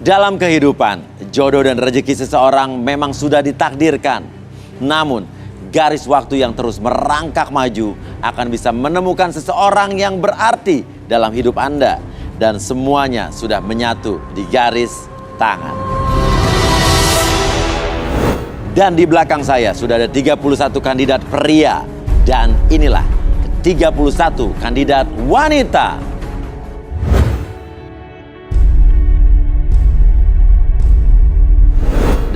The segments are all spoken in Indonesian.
Dalam kehidupan, jodoh dan rezeki seseorang memang sudah ditakdirkan. Namun, garis waktu yang terus merangkak maju akan bisa menemukan seseorang yang berarti dalam hidup Anda. Dan semuanya sudah menyatu di garis tangan. Dan di belakang saya sudah ada 31 kandidat pria. Dan inilah 31 kandidat wanita.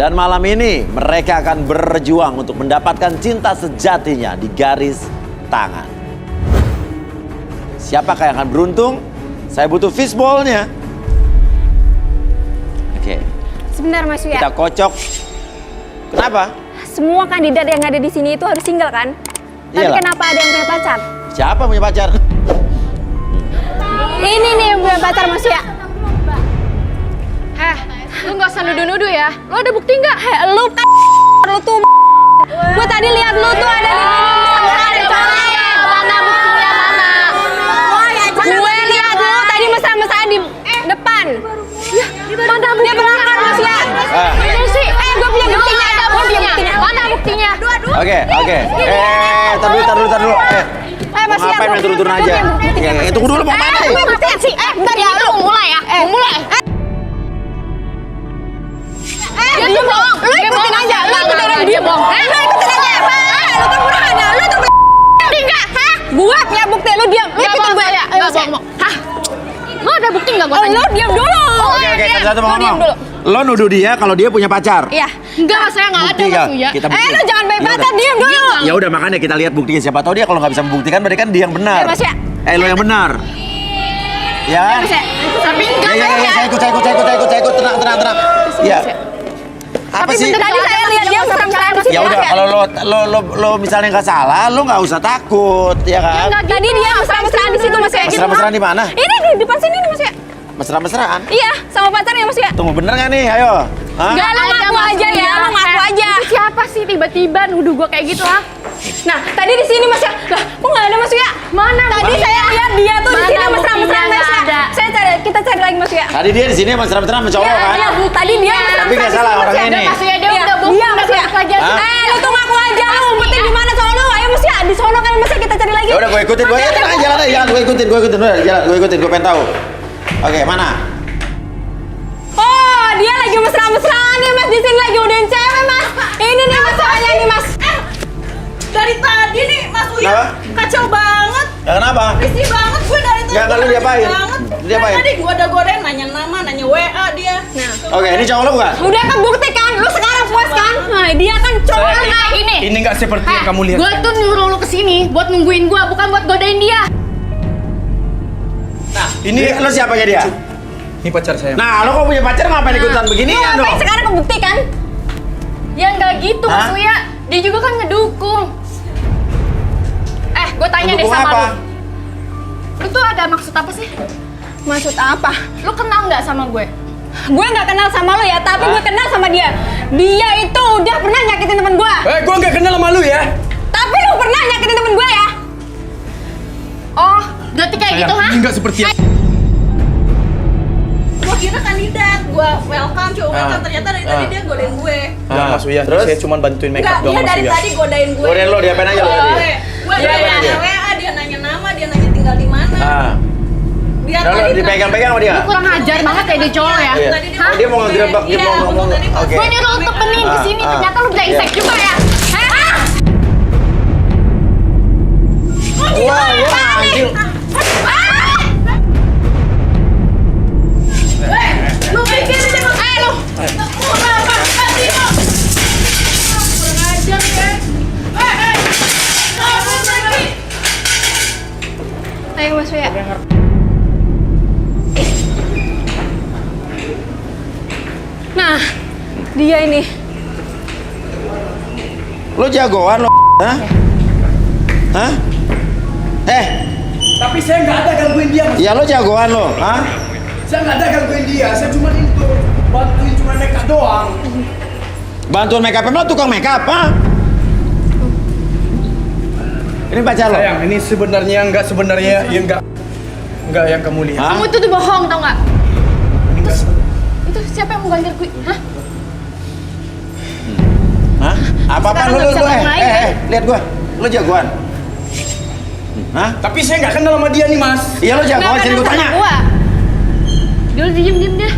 Dan malam ini mereka akan berjuang untuk mendapatkan cinta sejatinya di garis tangan. Siapakah yang akan beruntung? Saya butuh fishball-nya. Oke. Sebentar Mas Wia. Kita kocok. Kenapa? Semua kandidat yang ada di sini itu harus single kan? Tapi Iyalah. kenapa ada yang punya pacar? Siapa punya pacar? Ini nih yang punya pacar Mas Wia. Lu gak usah nuduh-nuduh ya. Lu ada bukti nggak? Lu tuh gue tadi lihat lu tuh ada di sama ada cowok lain. Mana buktinya mana? Gue lihat lu tadi mesra-mesraan di depan. Mana buktinya? Dia belakang Mas Wia. Ini sih. Gue punya buktinya. Ada buktinya. Mana buktinya? Oke. Tar dulu. Mas Wia. Ngapain main turun-turun aja? Tunggu dulu mau mana? Gue buktiin sih. Bentar ya, lu mulai ya. Mulai. Dia bohong. Lu ikutin aja. Lu ikutin aja. Dia bohong. Lu ikutin aja. Lu kan pernah ada. Lu tuh enggak. Hah? Gue punya bukti. Lu diam. Lu ikutin gue ya. Ayo bohong. Hah? Lu ada bukti nggak gue tanya? Lu diam dulu. Oke, satu mau Lu diam ngomong. dulu. Lo nuduh dia kalau dia punya pacar. Iya. Enggak, saya nggak ada Bukti nggak? Mas Uya. Kita buktiin. Lu jangan baik Ya pacar. udah. Diam dulu. Ya udah makanya kita lihat buktinya. Siapa tahu dia kalau nggak bisa membuktikan berarti kan dia yang benar. Mas Wia. Lo yang benar. Ya. Tapi enggak. Ya, saya ikut. Tenang. Ya. Apa sih? Tadi saya lihat dia mesra-mesraan di situ. Ya udah, kalau lo misalnya nggak salah, lo nggak usah takut, ya kan? Tadi dia mesra-mesraan di situ Mas Wia. Mesra-mesraan di mana? Ini di depan sini nih Mas Wia. Mesra-mesraan? Iya, sama pacarnya Mas Wia. Tunggu, bener nggak nih? Ayo. Hah? Enggak, lu ngaku aja ya, lu ngaku aja. Siapa sih tiba-tiba nuduh gue kayak gitu, ha? Nah, tadi di sini Mas Wia. Lah, kok nggak ada Mas Wia? Mana? Tadi saya lihat dia tuh di sini mesra-mesraan Mas Wia. Kita cari lagi Mas Wia. Tadi dia di sini mesra-mesraan sama cowok kan? Iya, Bu. Tadi dia Tapi nggak salah orangnya ini. Mas Uya, dia Iya, udah bohong. iya, Mas Wia. lagi. Lu tuh ngaku aja, lu umpetin di mana soal lu? Ayo Mas Wia, di sono kan Mas Wia, kita cari lagi. Ya udah, gue ikutin, jalan aja, gue ikutin, udah jalan, gue pengen tahu. Oke, mana? Oh, dia lagi mesra-mesraan nih Mas, di sini lagi udahin cewek Mas. Ini nih masalahnya nih Mas. Dari tadi nih Mas Uya Kenapa? kacau banget, Ya kenapa? risih banget gue dari tadi. Nggak, lu diapain? Banget. Diapain? Dari tadi gue udah godain, nanya nama, nanya WA dia. Oke, ini cowok lo bukan? Udah kebukti kan? Lu sekarang puas kan? Nah, dia kan cowok lu kayak gini. Ini nggak seperti yang kamu lihat. Gue tuh nyuruh lu kesini buat nungguin gue, bukan buat godain dia. Nah, ini lo siapanya dia? Ini pacar saya. Nah, lo kok punya pacar ngapain ikutan beginian Ngapain dong? sekarang kebukti kan? Ya nggak gitu Mas Hah? Uya. Dia juga kan ngedukung. Gue tanya deh Mendukung sama apa? lu. Lu tuh ada maksud apa sih? Maksud apa? Lu kenal nggak sama gue? Gue nggak kenal sama lu ya, tapi gue kenal sama dia. Dia itu udah pernah nyakitin temen gue. Gue nggak kenal sama lu ya. Tapi lu pernah nyakitin temen gue ya? Oh, berarti kayak gitu, ha? Ini nggak seperti yang... Gue kira kandidat, gue welcome, ternyata dari tadi dia godain gue. Nah, Mas Uya, terus? saya cuma bantuin make Enggak, up doang dia Mas dari Uya. tadi godain gue. Godain lo, diapain aja lo tadi? Gue nanya WA, dia nanya nama, dia nanya tinggal di mana. Ah. Dia Lalu tadi dipegang-pegang sama dia? Lu kurang ajar banget ya dia cowok ya. Iya. Tadi Oh, dia mau ngegerebek, dia mau ngomong. Oke. Gue nyuruh untuk bening kesini, ternyata lu brengsek juga ya. Hah? Wah, anjing. lu pikir dia mau lu. Apa? Kasih lu. Kurang ajar ya. Kamu lagi. Ayo Mas Wia. Nah, dia ini. Lo jagoan lo, hah? Hah? Tapi saya nggak ada gangguin dia, Mas. Ya lo jagoan lo, hah? Saya nggak ada gangguin dia. Saya cuma itu bantuin cuma make up doang. Bantuan make up, lo tukang make up, hah? Ini pacar lo? Sayang, ini sebenarnya yang nggak yang kamu lihat. Hah? Kamu itu tuh bohong, tau nggak? Ini nggak Itu siapa yang mau ganti gue? Hah? Hah? Apa-apa Sekarang lu, nggak bisa ngomong lagi, ya? lihat gua. Lu jagoan. Hah? Tapi saya nggak kenal sama dia nih, Mas. Iya lu jagoan, jadi gua tanya. Gua. Dia diem deh.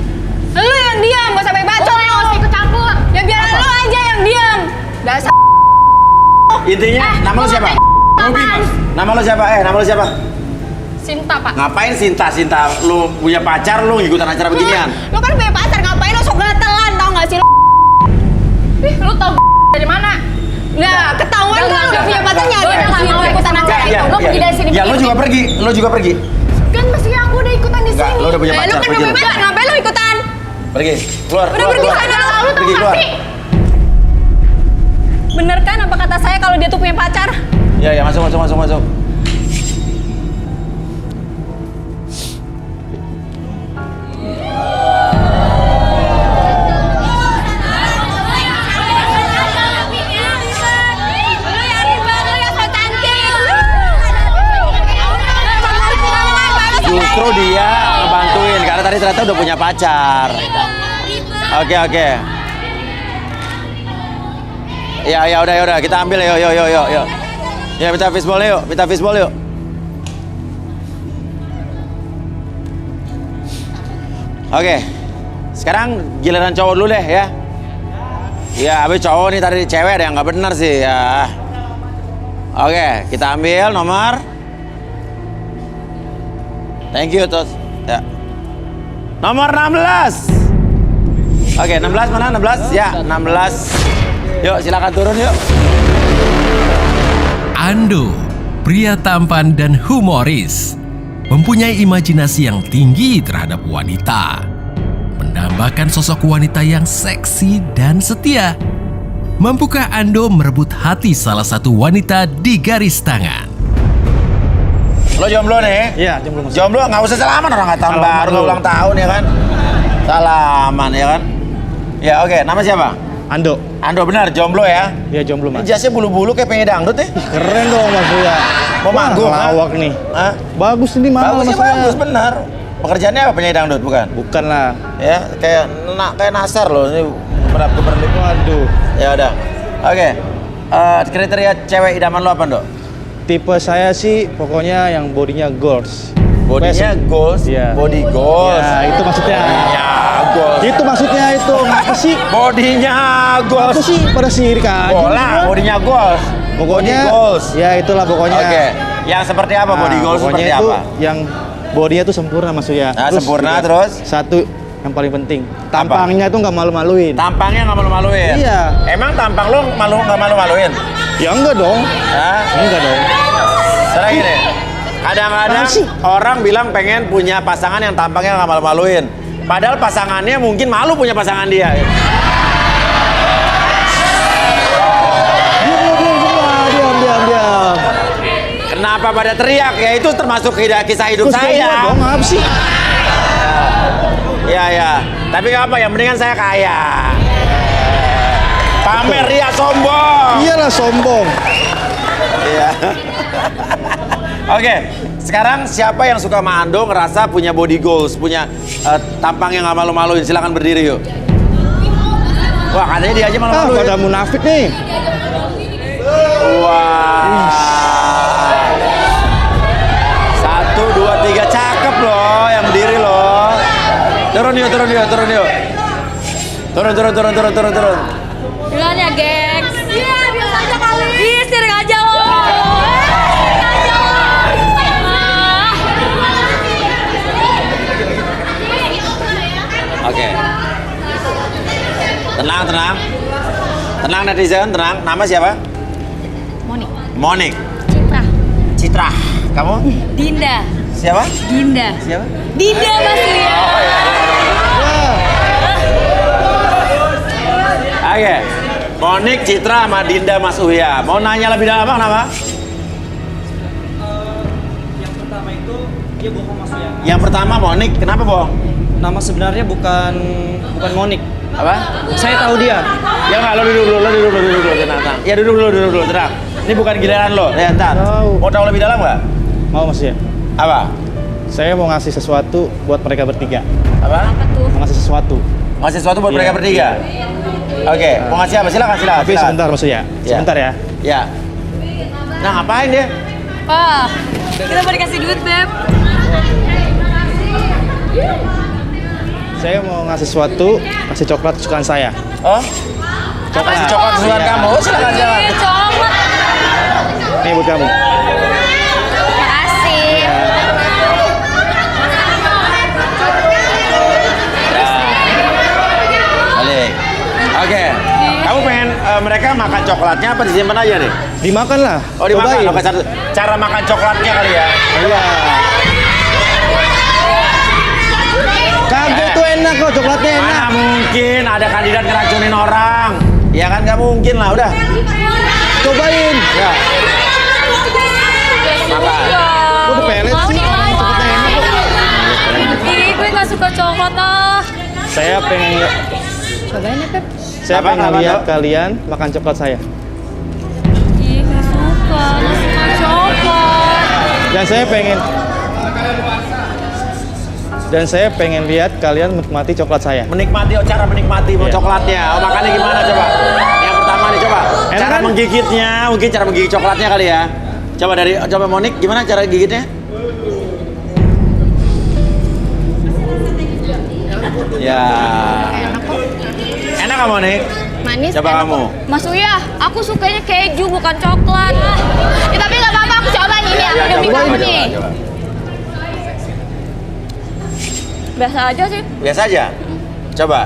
Lu yang diam, gak sampai bacot Lo yang usah ikut campur. Ya biar lu aja yang diam. Dasar. Intinya, nama lu siapa? Robi, Mas. Nama lu siapa? Nama lu siapa? Sinta, Pak. Ngapain Sinta? Lu punya pacar, lu ikutan acara beginian? Lu kan punya pacar, ngapain lu sok gatelan, tau gak sih lu? Ih, lu tau dari mana? Nah, ketahuan kan lu udah punya pacar nyari Gua udah anak nggak mau ikutan acara itu. Lo pergi dari sini, Ya lu pergi. juga pergi. Kan mestinya aku udah ikutan di Enggak, sini. lu udah punya Lu pacar, kan udah pergi punya lu. pacar, ngapain lu ikutan? Pergi, keluar. Udah pergi sana. Lu tau Pergi, gak keluar. sih? Bener kan apa kata saya kalau dia tuh punya pacar? Ya, masuk. Justru dia ngebantuin karena tadi ternyata udah punya pacar. Oke. Ya udah kita ambil yuk. Ya minta fishball yuk. Oke. Sekarang giliran cowok dulu deh ya. Ya, abis cowok nih tadi cewek ada yang nggak benar sih ya. Oke, kita ambil nomor. Thank you, Tos. Ya. Nomor 16. Oke, 16 mana? 16? Ya, 16. Yuk, silakan turun yuk. Ando, pria tampan dan humoris, mempunyai imajinasi yang tinggi terhadap wanita. Menambahkan sosok wanita yang seksi dan setia. Mampukah Ando merebut hati salah satu wanita di garis tangan? Lo jomblo nih? Iya, jomblo Mas. Jomblo nggak usah salaman, orang nggak tahun Salaman baru, dulu. nggak ulang tahun ya kan? Salaman ya kan? Ya oke, nama siapa? Ando. Ando benar, jomblo ya? Iya, jomblo Mas. Jasnya bulu-bulu kayak pengen dangdut ya? Keren dong Mas Uya. Mau manggung, ha? Lawak nih. Hah? Bagus ini mahal Bagus ya Mas Uya. bagus, benar. Pekerjaannya apa penyanyi dangdut bukan? Bukan lah. Ya, kayak Nasar loh, ini berlip. Waduh. Ya udah. Oke. Kriteria cewek idaman lo apa, Dok? Tipe saya sih pokoknya yang bodinya goals. Bodinya goals, Iya. body goals. Ya, itu maksudnya. Ya, goals. Itu maksudnya itu. Ngapa sih? Bodinya goals. Apa sih pada sirik aja? Bola, semua? bodinya goals. Pokoknya. Body goals. Ya itulah pokoknya. Oke. Yang seperti apa body Nah, goals pokoknya seperti itu apa? yang bodinya tuh sempurna Mas Uya. Nah, sempurna, juga terus? satu yang paling penting, tampangnya tuh nggak malu-maluin. Tampangnya nggak malu-maluin. Iya. Emang tampang lo nggak malu-maluin? Ya enggak dong. Hah? Enggak dong. Sekarang gini, kadang-kadang Apa sih? orang bilang pengen punya pasangan yang tampangnya nggak malu-maluin. Padahal pasangannya mungkin malu punya pasangan dia. Diam. Kenapa pada teriak? Ya itu termasuk kisah hidup Terus saya. enggak dong, apa sih? Ya. Tapi nggak apa, yang mendingan saya kaya. Pamer ria sombong. Iyalah sombong. Iya. Oke, sekarang siapa yang suka sama Ando ngerasa punya body goals, punya tampang yang nggak malu-maluin? Silakan berdiri yuk. Wah, katanya dia aja malu-maluin. Pada munafik nih. Wah. 1, 2, 3, cakep loh yang berdiri loh. Turun yuk. Turun. Duluan ya, gengs. Iya, biasa aja kali. Ih, sirik aja lo. Oke. Tenang netizen, tenang. Nama siapa? Monik. Citra. Kamu? Dinda. Siapa? Dinda. Siapa? Dinda Mas Uya. Oke. Monik, Citra, sama Dinda, Mas Uya. Mau nanya lebih dalam apa? Kenapa? Yang pertama itu dia bohong Mas Uya. Yang pertama Monik, kenapa bohong? Nama sebenarnya bukan Monik. Apa? Saya tahu dia. Ya nggak, lo duduk dulu, tenang. Ya duduk dulu, tenang. Ini bukan giliran lo, ya ntar. Tahu. Mau tahu lebih dalam nggak? Mau Mas ya? Apa? Saya mau ngasih sesuatu buat mereka bertiga. Apa? Mau ngasih sesuatu. Ngasih sesuatu buat mereka bertiga. Oke, mau ngasih apa? Silakan. Tapi sebentar maksudnya. Sebentar ya. Ya. Nah, ngapain dia? Wah, kita mau dikasih duit, Beb. Saya mau ngasih sesuatu, kasih coklat kesukaan saya. Oh? Kasih coklat kesukaan Iya. kamu. Oh, silakan. Ih, coklat. Ini buat kamu. Makasih. Balik. Oke. Kamu pengen mereka makan coklatnya apa disimpan aja nih? Dimakan lah. Oh, dimakan. Cobain. Oke, cara makan coklatnya kali ya. Iya. Kagak tuh enak kok, coklatnya enak. Mana mungkin ada kandidat ngeracunin orang? Ya kan nggak mungkin lah, udah. Cobain. Ya. Makan. Kok udah pelet sih? Coklatnya enak kok. Ih, gue gak suka coklat ah. Saya pengen Cobain ya, Pep. Saya Apa, pengen apa, lihat Dok? kalian makan coklat saya. Ih, gak suka coklat. Dan saya pengen lihat kalian menikmati coklat saya. Menikmati, cara menikmati Iya. coklatnya. Oh, makannya gimana coba? Yang pertama nih coba. Enak Cara kan? menggigitnya, mungkin cara menggigit coklatnya kali ya. Coba Monik, gimana cara gigitnya? Ya. Enak kamu Monik? Manis. Coba enak kamu. kok. Mas Uya, aku sukanya keju bukan coklat. Ya, tapi nggak apa-apa, aku coba nih. Ini aku Ya, demi kamu nih. coba. Biasa aja sih. Biasa aja. Coba.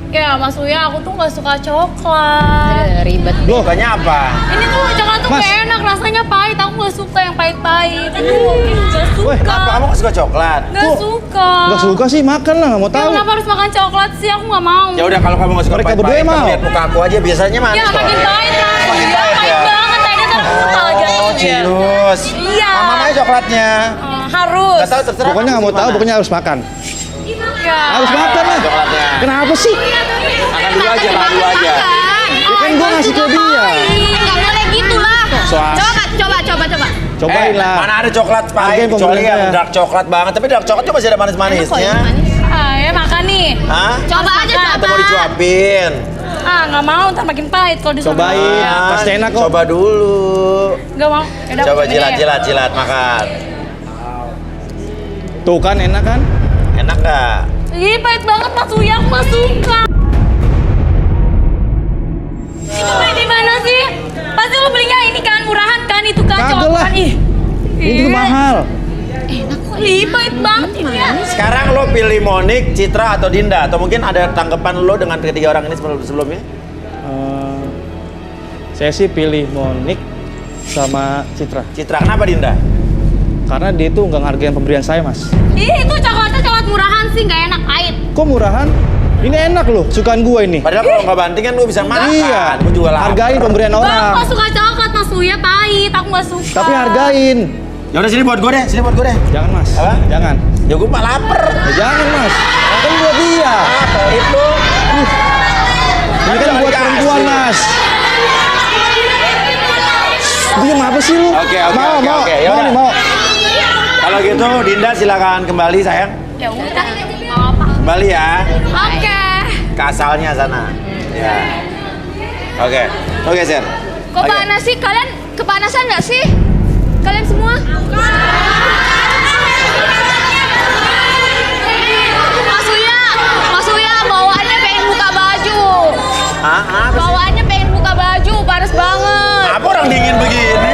Ya, Mas Uya, aku tuh gak suka coklat. Ribet. Loh, Sukanya apa? Ini tuh coklat tuh Mas. gak enak, rasanya pahit. Aku gak suka yang pahit-pahit. Aduh, gak suka. Kenapa kamu gak suka coklat? Gak suka. nggak suka sih makan lah, nggak mau Ya, tahu. kenapa harus makan coklat sih? Aku gak mau. Ya udah kalau kamu gak suka Mereka pahit-pahit, berdua kamu mau. lihat muka aku aja biasanya manis Ya, kok. makin pahit lah. Makin Ya, pahit pahit ya? banget. Tadi tuh muka jatuhnya. Cinus. Iya. Mama aja coklatnya. Harus. Gak tahu terserah. Pokoknya nggak mau tahu, pokoknya harus makan. Ya. Harus makan lah. Coklatnya. Kenapa sih? Makan dulu aja, makan dulu aja. Ya kan gue ngasih ke dia. Nggak boleh gitu lah. Soal- Coba. Cobain lah. Mana ada coklat pahit, Hargain kecuali pemerintah. yang dark coklat banget. Tapi dark coklat juga masih ada manis-manisnya. Ya makan nih. Hah? Coba aja, Atau coba. mau dicuapin? Nggak mau, ntar makin pahit kalau disuruh. Cobain. Ah, Pasti enak kok. Coba dulu. Nggak mau. Yaudah, Coba aku cobain ya. jilat, makan. Tuh kan enak kan? Enak nggak? Ih, pahit banget Mas Uya, aku nggak suka. Itu beli di mana sih? Pasti lo belinya ini kan murahan kan, itu kan Kagak coklat. lah. Ih. Ini tuh mahal. Ih, pahit banget ini ya. Sekarang lo pilih Monik, Citra, atau Dinda? Atau mungkin ada tanggapan lo dengan ketiga orang ini sebelumnya? Saya sih pilih Monik sama Citra. Citra, kenapa Dinda? Karena dia tuh nggak ngargain pemberian saya, Mas. Ih, itu coklatnya coklat murahan sih, nggak enak, pahit. Kok murahan? Ini enak loh, sukaan gue ini. Padahal kalau nggak banting kan lo bisa makan. Iya, Gue juga lapar. hargain pemberian Aku orang. nggak suka coklat Mas Uya, pahit. Aku nggak suka. Tapi hargain. Ya udah sini buat gue deh. Jangan, Mas. Apa? Jangan. Ya gue mah lapar. Ya, jangan, Mas. Kan buat dia. Apa itu? Ini kan buat perempuan, Mas. Diam apa sih lu? Oke. Mau. Ya Mau udah. nih, mau. Kalau gitu Dinda silakan kembali sayang. Ya udah. Kembali ya Oke. ke asalnya sana. Ya. Oke Sen. Kok panas sih? Kalian kepanasan nggak sih? Kalian semua? Mas Uya, bawaannya pengen buka baju. Apa sih? Bawaannya pengen buka baju, panas banget. Apa orang dingin begini?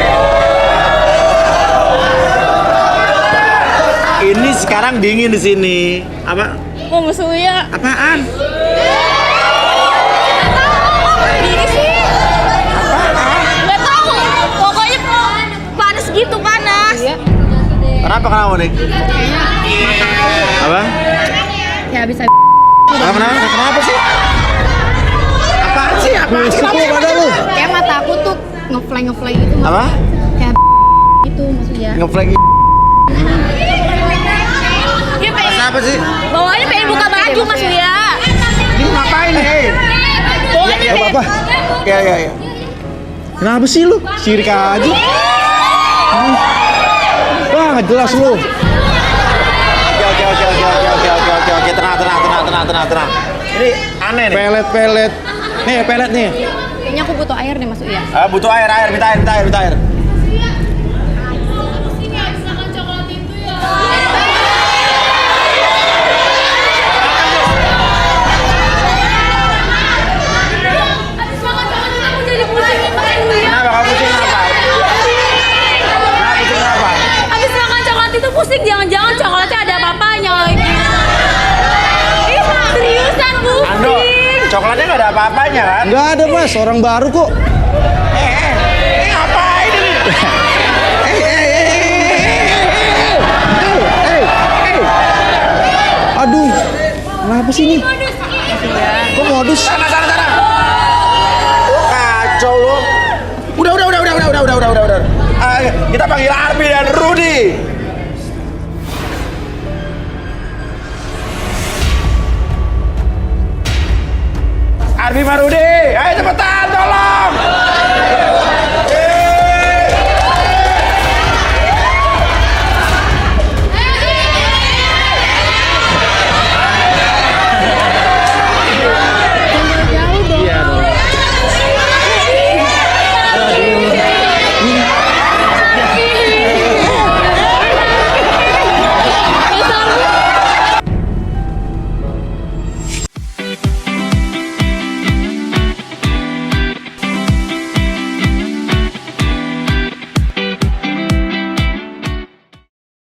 Ini sekarang dingin di sini. Apa? Oh, Mas Uya. Apaan? Ini sih. Nggak tahu. Pokoknya panas gitu, panas. Kenapa Monik? Apa? Ya bisa. Kenapa sih? Apaan sih? Apaan sih? Suku pada lu. Kayak mata aku tuh ngefly gitu. Apa? Kayak gitu maksudnya. Ngeflag. Dia pengen. Apa sih? Bawaannya pengen buka baju, Mas Uya. Ini ngapain nih? Bawaannya Ya, pengen. apa? Ya. Kenapa sih lu? Sirik aja. Wah, nggak jelas lu. Oke. Tenang. Ini aneh nih. Pelet. Nih, pelet nih. Kayaknya aku butuh air nih masuk ya. Butuh air, minta air. Kenapa kamu pusing apa? Habis makan coklat itu pusing, jangan-jangan coklatnya ada apa-apanya lagi. Ih, seriusan Ando, pusing. coklatnya nggak ada apa-apanya kan? Nggak ada mas, orang baru kok. Ngapain ini? Aduh, kenapa sih ini? Kok modus? Sana. Kacau lo. Udah. Ayo, kita panggil Arbi dan Rudy. Arbi sama Rudy, ayo cepetan, tolong.